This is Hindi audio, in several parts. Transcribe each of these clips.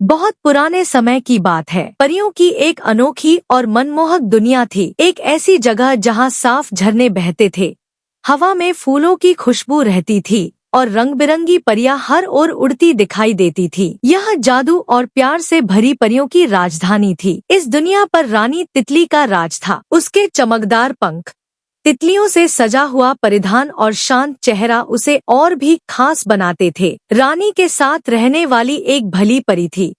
बहुत पुराने समय की बात है। परियों की एक अनोखी और मनमोहक दुनिया थी। एक ऐसी जगह जहाँ साफ झरने बहते थे, हवा में फूलों की खुशबू रहती थी और रंग बिरंगी परियां हर ओर उड़ती दिखाई देती थी। यह जादू और प्यार से भरी परियों की राजधानी थी। इस दुनिया पर रानी तितली का राज था। उसके चमकदार पंख, तितलियों से सजा हुआ परिधान और शांत चेहरा उसे और भी खास बनाते थे। रानी के साथ रहने वाली एक भली परी थी,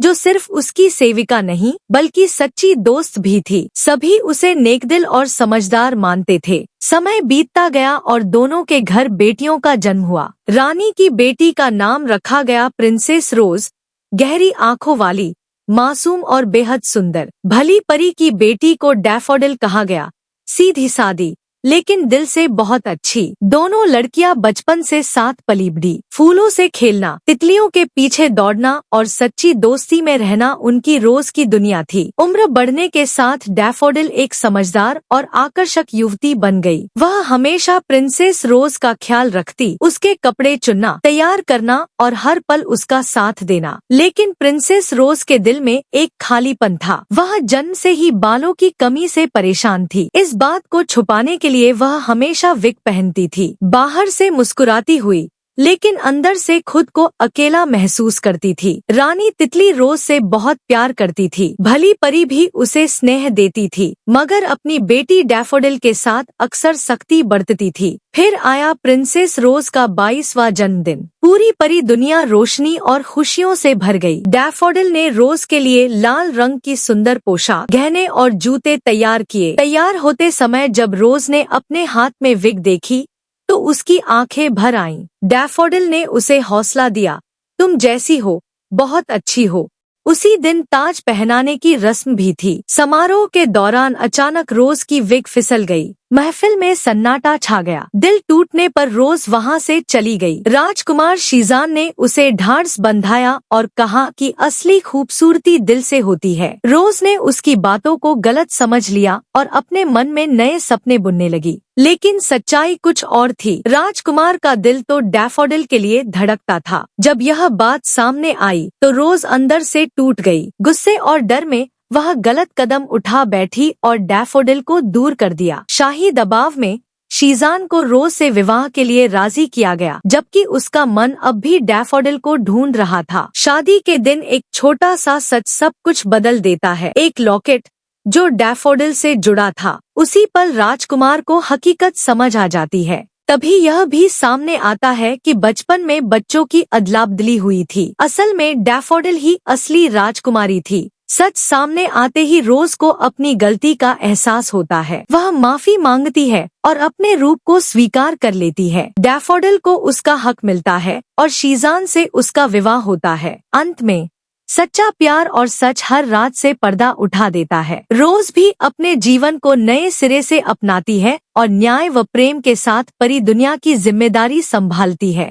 जो सिर्फ उसकी सेविका नहीं बल्कि सच्ची दोस्त भी थी। सभी उसे नेकदिल और समझदार मानते थे। समय बीतता गया और दोनों के घर बेटियों का जन्म हुआ। रानी की बेटी का नाम रखा गया प्रिंसेस रोज, गहरी आंखों वाली, मासूम और बेहद सुंदर। भली परी की बेटी को डैफोडिल कहा गया, सीधी सादी लेकिन दिल से बहुत अच्छी। दोनों लड़कियां बचपन से साथ पली बढ़ी। फूलों से खेलना, तितलियों के पीछे दौड़ना और सच्ची दोस्ती में रहना उनकी रोज की दुनिया थी। उम्र बढ़ने के साथ डैफोडिल एक समझदार और आकर्षक युवती बन गई। वह हमेशा प्रिंसेस रोज का ख्याल रखती, उसके कपड़े चुनना, तैयार करना और हर पल उसका साथ देना। लेकिन प्रिंसेस रोज के दिल में एक खालीपन था। वह जन्म से ही बालों की कमी से परेशान थी। इस बात को छुपाने के लिए वह हमेशा विग पहनती थी, बाहर से मुस्कुराती हुई लेकिन अंदर से खुद को अकेला महसूस करती थी। रानी तितली रोज से बहुत प्यार करती थी। भली परी भी उसे स्नेह देती थी, मगर अपनी बेटी डैफोडिल के साथ अक्सर सख्ती बरतती थी। फिर आया प्रिंसेस रोज का 22वां जन्मदिन। पूरी परी दुनिया रोशनी और खुशियों से भर गई। डैफोडिल ने रोज के लिए लाल रंग की सुंदर पोशाक, गहने और जूते तैयार किए। तैयार होते समय जब रोज ने अपने हाथ में विग देखी तो उसकी आंखें भर आईं। डैफोडिल ने उसे हौसला दिया, तुम जैसी हो, बहुत अच्छी हो। उसी दिन ताज पहनाने की रस्म भी थी। समारोह के दौरान अचानक रोज की विग फिसल गई। महफिल में सन्नाटा छा गया। दिल टूटने पर रोज वहां से चली गई। राजकुमार शीजान ने उसे ढांढस बंधाया और कहा कि असली खूबसूरती दिल से होती है। रोज ने उसकी बातों को गलत समझ लिया और अपने मन में नए सपने बुनने लगी। लेकिन सच्चाई कुछ और थी। राजकुमार का दिल तो डैफोडिल के लिए धड़कता था। जब यह बात सामने आई तो रोज अंदर से टूट गई। गुस्से और डर में वह गलत कदम उठा बैठी और डैफोडिल को दूर कर दिया। शाही दबाव में शीजान को रोज से विवाह के लिए राजी किया गया, जबकि उसका मन अब भी डैफोडिल को ढूंढ रहा था। शादी के दिन एक छोटा सा सच सब कुछ बदल देता है। एक लॉकेट जो डैफोडिल से जुड़ा था, उसी पल राजकुमार को हकीकत समझ आ जाती है। तभी यह भी सामने आता है कि बचपन में बच्चों की अदला-बदली हुई थी। असल में डैफोडिल ही असली राजकुमारी थी। सच सामने आते ही रोज को अपनी गलती का एहसास होता है। वह माफी मांगती है और अपने रूप को स्वीकार कर लेती है। डैफोडिल को उसका हक मिलता है और शीजान से उसका विवाह होता है। अंत में सच्चा प्यार और सच हर रात से पर्दा उठा देता है। रोज भी अपने जीवन को नए सिरे से अपनाती है और न्याय व प्रेम के साथ परी दुनिया की जिम्मेदारी संभालती है।